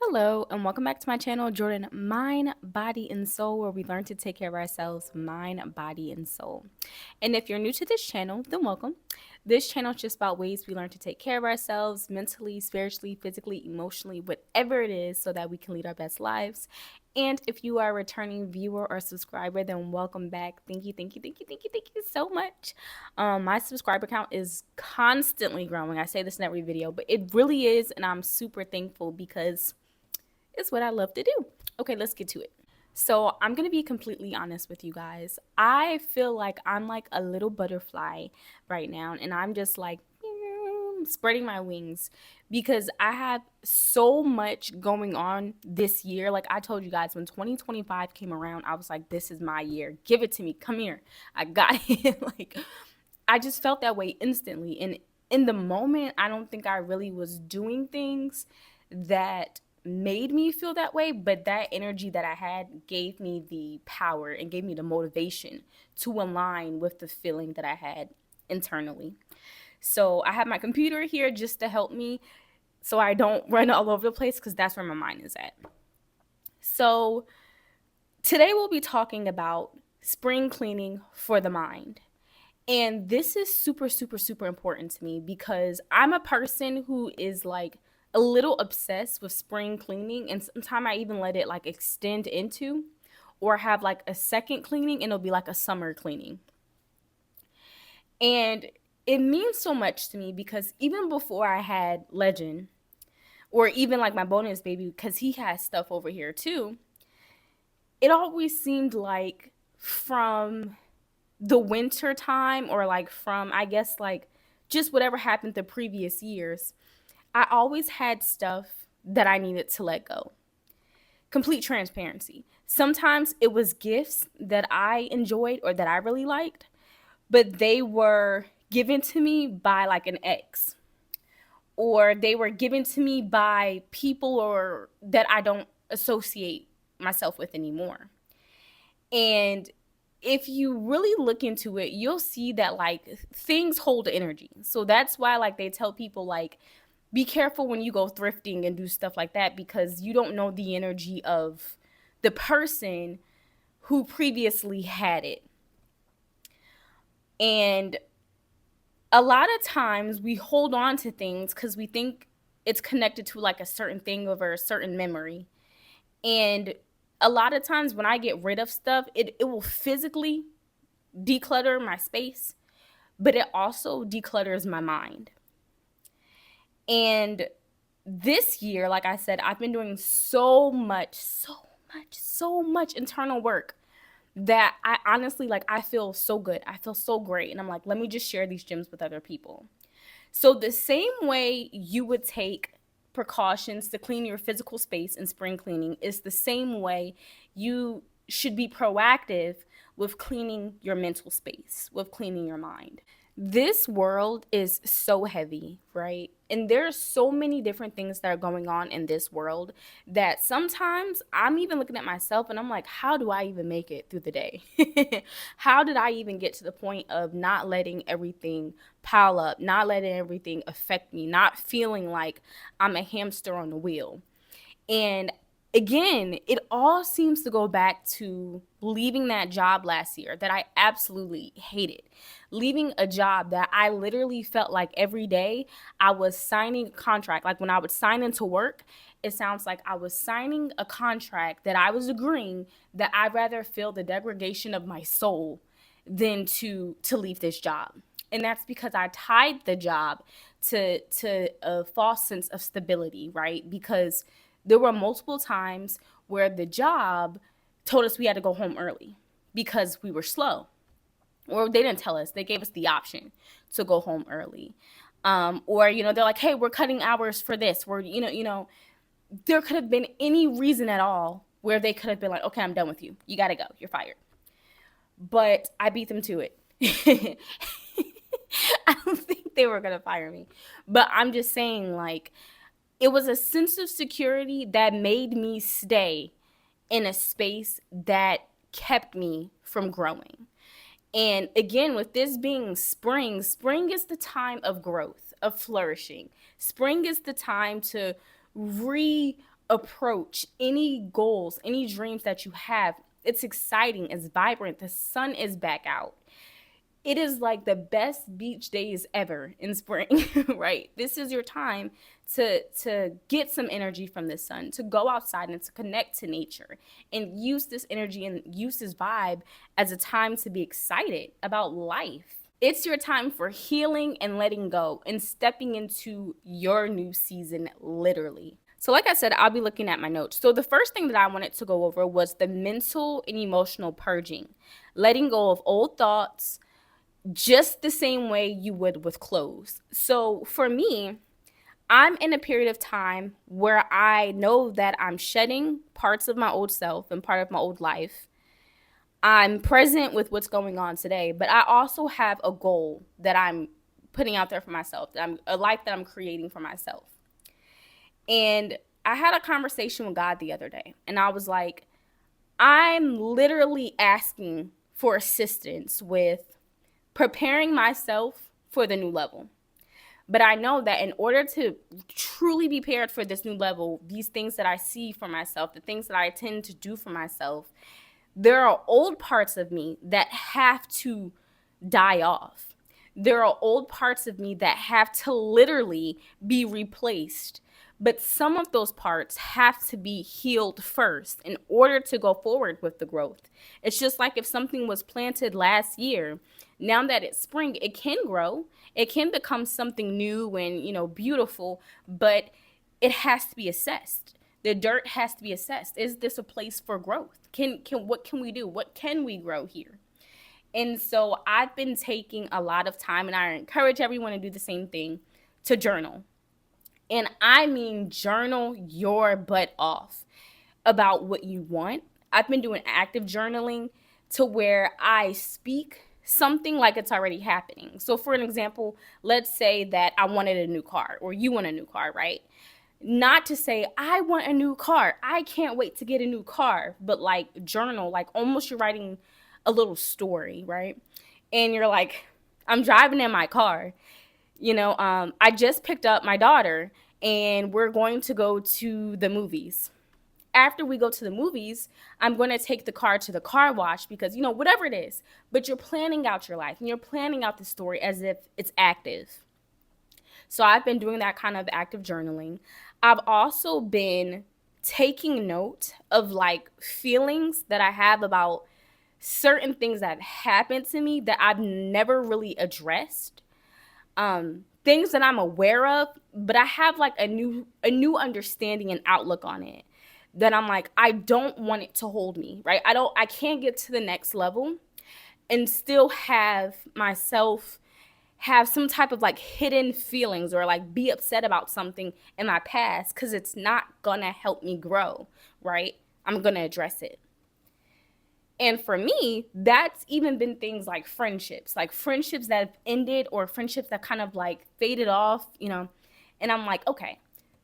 Hello, and welcome back to my channel, Jordan Mind, Body, and Soul, where we learn to take care of ourselves, mind, body, and soul. And if you're new to this channel, then welcome. This channel is just about ways we learn to take care of ourselves mentally, spiritually, physically, emotionally, whatever it is, so that we can lead our best lives. And if you are a returning viewer or subscriber, then welcome back. Thank you, thank you, thank you, thank you, thank you so much. My subscriber count is constantly growing. I say this in every video, but it really is, and I'm super thankful because it's what I love to do. Okay, let's get to it. So I'm gonna be completely honest with you guys. I feel like I'm like a little butterfly right now, and I'm just like spreading my wings because I have so much going on this year. Like I told you guys, when 2025 came around, I was like, this is my year. Give it to me. Come here. I got it. Like I just felt that way instantly. And in the moment, I don't think I really was doing things that made me feel that way, but that energy that I had gave me the power and gave me the motivation to align with the feeling that I had internally. So I have my computer here just to help me so I don't run all over the place because that's where my mind is at. So today we'll be talking about spring cleaning for the mind. And this is super, super, super important to me because I'm a person who is like a little obsessed with spring cleaning. And sometimes I even let it like extend into or have like a second cleaning and it'll be like a summer cleaning. And it means so much to me because even before I had Legend or even like my bonus baby, because he has stuff over here too, it always seemed like from the winter time or like from I guess like just whatever happened the previous years, I always had stuff that I needed to let go. Complete transparency. Sometimes it was gifts that I enjoyed or that I really liked, but they were given to me by like an ex, or they were given to me by people or that I don't associate myself with anymore. And if you really look into it, you'll see that like things hold energy. So that's why like they tell people like be careful when you go thrifting and do stuff like that because you don't know the energy of the person who previously had it. And a lot of times we hold on to things because we think it's connected to like a certain thing or a certain memory. And a lot of times when I get rid of stuff, it will physically declutter my space, but it also declutters my mind. And this year, like I said, I've been doing so much internal work that I honestly like I feel so good. I feel so great. And I'm like, let me just share these gems with other people. So the same way you would take precautions to clean your physical space in spring cleaning is the same way you should be proactive with cleaning your mental space, with cleaning your mind. This world is so heavy, right? And there's so many different things that are going on in this world that sometimes I'm even looking at myself and I'm like, how do I even make it through the day? How did I even get to the point of not letting everything pile up, not letting everything affect me, not feeling like I'm a hamster on the wheel? And again, it all seems to go back to leaving that job last year that I absolutely hated. Leaving a job that I literally felt like every day I was signing a contract. Like when I would sign into work, it sounds like I was signing a contract that I was agreeing that I'd rather feel the degradation of my soul than to leave this job. And that's because I tied the job to a false sense of stability, right? Because there were multiple times where the job told us we had to go home early because we were slow. Or they didn't tell us, they gave us the option to go home early. Or, they're like, hey, we're cutting hours for this. There could have been any reason at all where they could have been like, okay, I'm done with you. You got to go. You're fired. But I beat them to it. I don't think they were going to fire me. But I'm just saying, like, it was a sense of security that made me stay in a space that kept me from growing. And again, with this being spring, spring is the time of growth, of flourishing. Spring is the time to reorient approach, any goals, any dreams that you have, it's exciting, it's vibrant, the sun is back out. It is like the best beach days ever in spring, right? This is your time to get some energy from the sun, to go outside and to connect to nature and use this energy and use this vibe as a time to be excited about life. It's your time for healing and letting go and stepping into your new season, literally. So, like I said, I'll be looking at my notes. So, the first thing that I wanted to go over was the mental and emotional purging, letting go of old thoughts, just the same way you would with clothes. So, for me, I'm in a period of time where I know that I'm shedding parts of my old self and part of my old life. I'm present with what's going on today, but I also have a goal that I'm putting out there for myself, that I'm a life that I'm creating for myself. And I had a conversation with God the other day, and I was like, I'm literally asking for assistance with preparing myself for the new level. But I know that in order to truly be prepared for this new level, these things that I see for myself, the things that I tend to do for myself, there are old parts of me that have to die off. There are old parts of me that have to literally be replaced. But some of those parts have to be healed first in order to go forward with the growth. It's just like if something was planted last year, now that it's spring, it can grow. It can become something new and, beautiful, but it has to be assessed. The dirt has to be assessed. Is this a place for growth? What can we do? What can we grow here? And so I've been taking a lot of time, and I encourage everyone to do the same thing, to journal. And I mean journal your butt off about what you want. I've been doing active journaling to where I speak something like it's already happening. So for an example, let's say that I wanted a new car, or you want a new car, right? Not to say I want a new car, I can't wait to get a new car, but like journal, like almost you're writing a little story, right? And you're like, I'm driving in my car. I just picked up my daughter and we're going to go to the movies. After we go to the movies, I'm going to take the car to the car wash because, whatever it is, but you're planning out your life and you're planning out the story as if it's active. So I've been doing that kind of active journaling. I've also been taking note of like feelings that I have about certain things that happened to me that I've never really addressed. Things that I'm aware of, but I have like a new understanding and outlook on it, that I'm like, I don't want it to hold me, right? I can't get to the next level and still have myself have some type of like hidden feelings or like be upset about something in my past, because it's not gonna help me grow, right? I'm gonna address it. And for me, that's even been things like friendships that have ended, or friendships that kind of like faded off, And I'm like, okay,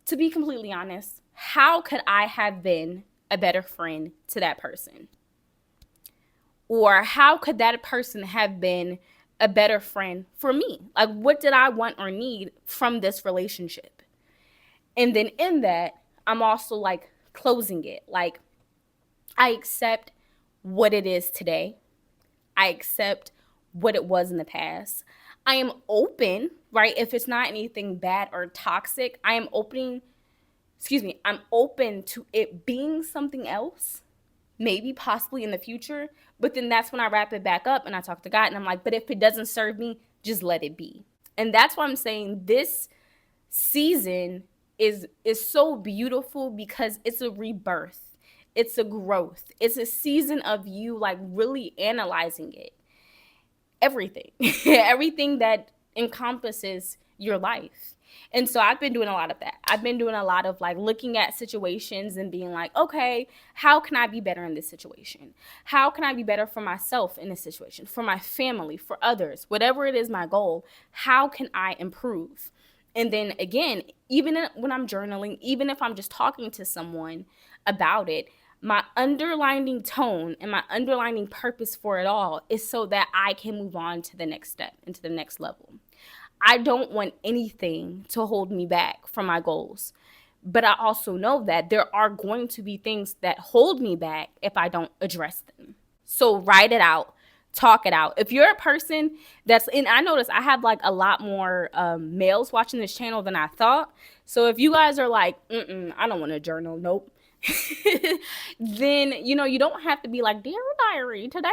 to be completely honest, how could I have been a better friend to that person? Or how could that person have been a better friend for me? Like, what did I want or need from this relationship? And then in that, I'm also like closing it. Like, I accept what it is today. I accept what it was in the past. I am open, right? If it's not anything bad or toxic, I'm open to it being something else, maybe possibly in the future. But then that's when I wrap it back up and I talk to God and I'm like, but if it doesn't serve me, just let it be. And that's why I'm saying this season is so beautiful, because it's a rebirth. It's a growth. It's a season of you like really analyzing it. Everything. Everything that encompasses your life. And so I've been doing a lot of that. I've been doing a lot of like looking at situations and being like, okay, how can I be better in this situation? How can I be better for myself in this situation, for my family, for others, whatever it is my goal, how can I improve? And then again, even when I'm journaling, even if I'm just talking to someone about it, my underlining tone and my underlining purpose for it all is so that I can move on to the next step, into the next level. I don't want anything to hold me back from my goals, But I also know that there are going to be things that hold me back if I don't address them. So write it out, talk it out. If you're a person that's, and I notice I have like a lot more males watching this channel than I thought. So if you guys are like, I don't want to journal, nope. Then, you don't have to be like, dear diary, today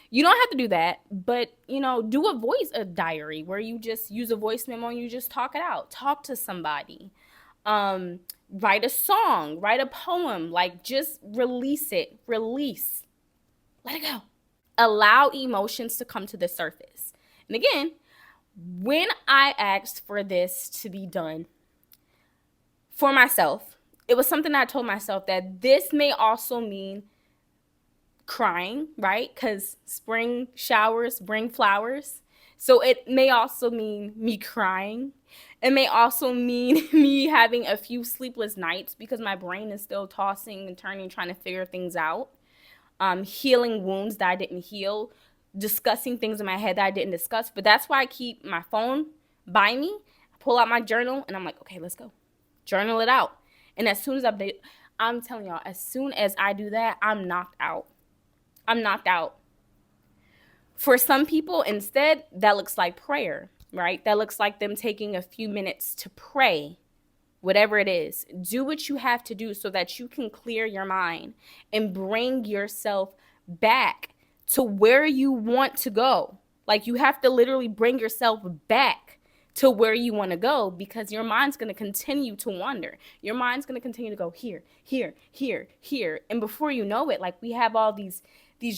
you don't have to do that. But, do a diary where you just use a voice memo and you just talk it out. Talk to somebody. Write a song, write a poem, like just release it. Let it go. Allow emotions to come to the surface. And again, when I asked for this to be done for myself, it was something I told myself that this may also mean crying, right? Because spring showers bring flowers. So it may also mean me crying. It may also mean me having a few sleepless nights because my brain is still tossing and turning, trying to figure things out. Healing wounds that I didn't heal, discussing things in my head that I didn't discuss. But that's why I keep my phone by me. I pull out my journal and I'm like, okay, let's go. Journal it out. And as soon as I'm telling y'all, as soon as I do that, I'm knocked out. For some people, instead, that looks like prayer, right? That looks like them taking a few minutes to pray. Whatever it is, do what you have to do so that you can clear your mind and bring yourself back to where you want to go. Like, you have to literally bring yourself back to where you want to go, because your mind's going to continue to wander. Your mind's going to continue to go here, here, here, here. And before you know it, like, we have all these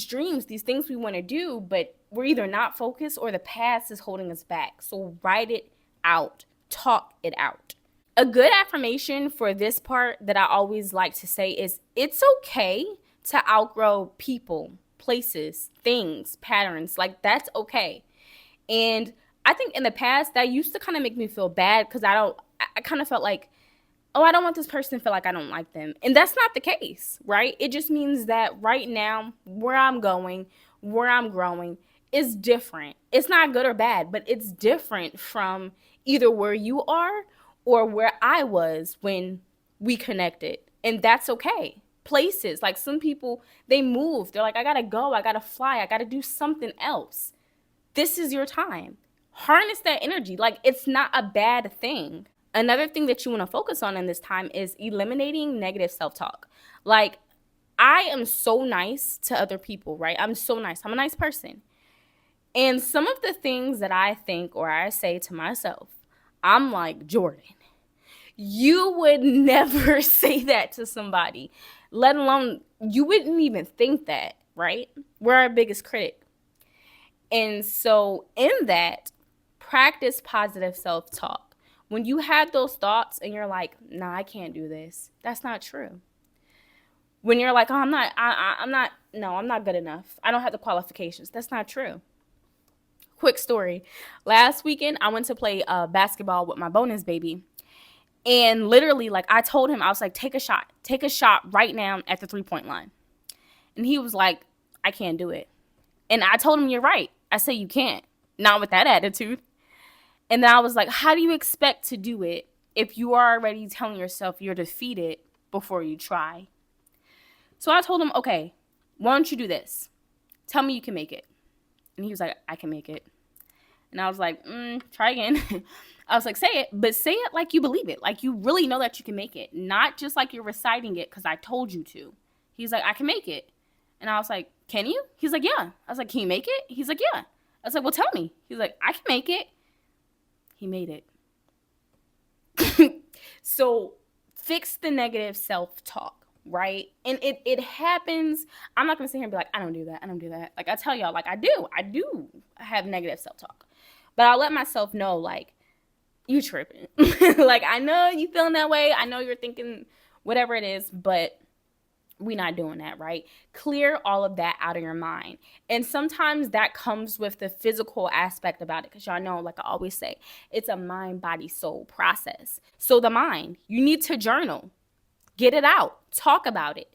dreams, these things we want to do, but we're either not focused or the past is holding us back. So write it out, talk it out. A good affirmation for this part that I always like to say is, it's okay to outgrow people, places, things, patterns. Like, that's okay. And I think in the past that used to kind of make me feel bad because I kind of felt like, oh, I don't want this person to feel like I don't like them. And that's not the case, right? It just means that right now, where I'm going, where I'm growing is different. It's not good or bad, but it's different from either where you are or where I was when we connected. And that's okay. Places, like some people, they move. They're like, I gotta go, I gotta fly, I gotta do something else. This is your time. Harness that energy. Like, it's not a bad thing. Another thing that you want to focus on in this time is eliminating negative self-talk. Like, I am so nice to other people, right? I'm so nice. I'm a nice person. And some of the things that I think or I say to myself, I'm like, Jordan, you would never say that to somebody, let alone you wouldn't even think that, right? We're our biggest critic. And so in that, practice positive self-talk. When you have those thoughts and you're like, nah, I can't do this, that's not true. When you're like, oh, I'm not good enough, I don't have the qualifications, that's not true. Quick story. Last weekend, I went to play basketball with my bonus baby. And literally, like, I told him, I was like, take a shot right now at the 3-point line. And he was like, I can't do it. And I told him, you're right. I said, you can't. Not with that attitude. And then I was like, how do you expect to do it if you are already telling yourself you're defeated before you try? So I told him, okay, why don't you do this? Tell me you can make it. And he was like, I can make it. And I was like, try again. I was like, say it, but say it like you believe it. Like you really know that you can make it. Not just like you're reciting it because I told you to. He's like, I can make it. And I was like, can you? He's like, yeah. I was like, can you make it? He's like, yeah. I was like, well, tell me. He's like, I can make it. He made it. So fix the negative self-talk, right? And it happens. I'm not going to sit here and be like, I don't do that. Like I tell y'all, like I do have negative self-talk. But I'll let myself know, like, you tripping. Like, I know you feeling that way. I know you're thinking whatever it is, but we're not doing that, right? Clear all of that out of your mind. And sometimes that comes with the physical aspect about it, because y'all know, like I always say, it's a mind, body, soul process. So the mind, you need to journal, get it out, talk about it.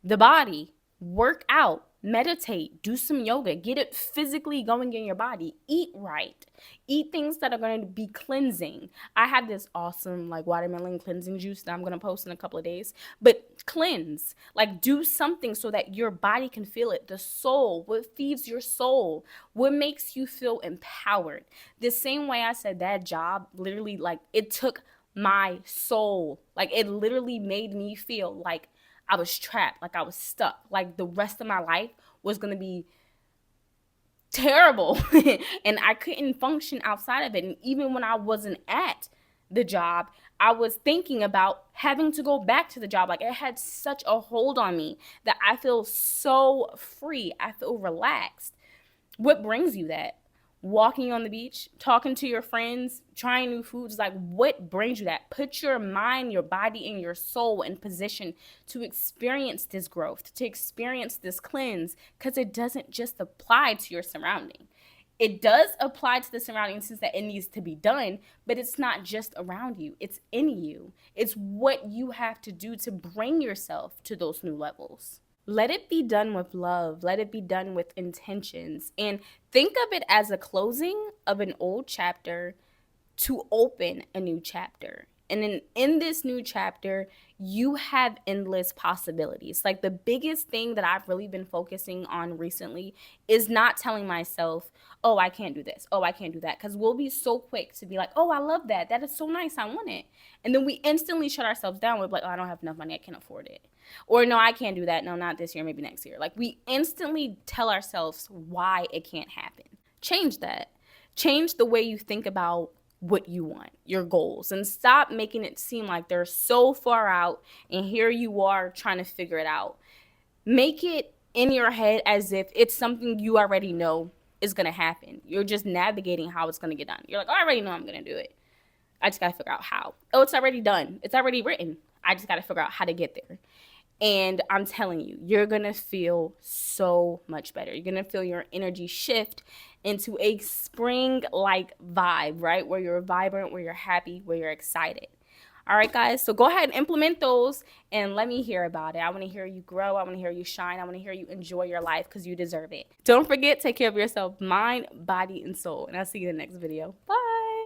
The body, work out, meditate, do some yoga, get it physically going in your body, eat right, eat things that are going to be cleansing. I have this awesome like watermelon cleansing juice that I'm going to post in a couple of days, but cleanse, like do something so that your body can feel it. The soul, what feeds your soul, what makes you feel empowered. The same way I said that job literally, like, it took my soul, like it literally made me feel like I was trapped, like I was stuck, like the rest of my life was going to be terrible and I couldn't function outside of it. And even when I wasn't at the job, I was thinking about having to go back to the job. Like it had such a hold on me that I feel so free. I feel relaxed. What brings you that? Walking on the beach, talking to your friends, trying new foods, like what brings you that? Put your mind, your body, and your soul in position to experience this growth, to experience this cleanse, because it doesn't just apply to your surrounding. It does apply to the surrounding since that it needs to be done, but it's not just around you, it's in you. It's what you have to do to bring yourself to those new levels. Let it be done with love. Let it be done with intentions. And think of it as a closing of an old chapter to open a new chapter. And in this new chapter, you have endless possibilities. Like the biggest thing that I've really been focusing on recently is not telling myself, oh, I can't do this. Oh, I can't do that. Because we'll be so quick to be like, oh, I love that. That is so nice. I want it. And then we instantly shut ourselves down. We're like, oh, I don't have enough money. I can't afford it. Or no, I can't do that. No, not this year, maybe next year. Like we instantly tell ourselves why it can't happen. Change that. Change the way you think about what you want, your goals, and stop making it seem like they're so far out and here you are trying to figure it out. Make it in your head as if it's something you already know is going to happen. You're just navigating how it's going to get done. You're like, oh, I already know I'm going to do it. I just got to figure out how. Oh, it's already done. It's already written. I just got to figure out how to get there. And I'm telling you, you're going to feel so much better. You're going to feel your energy shift into a spring-like vibe, right? Where you're vibrant, where you're happy, where you're excited. All right, guys, so go ahead and implement those and let me hear about it. I want to hear you grow. I want to hear you shine. I want to hear you enjoy your life because you deserve it. Don't forget, take care of yourself, mind, body, and soul. And I'll see you in the next video. Bye.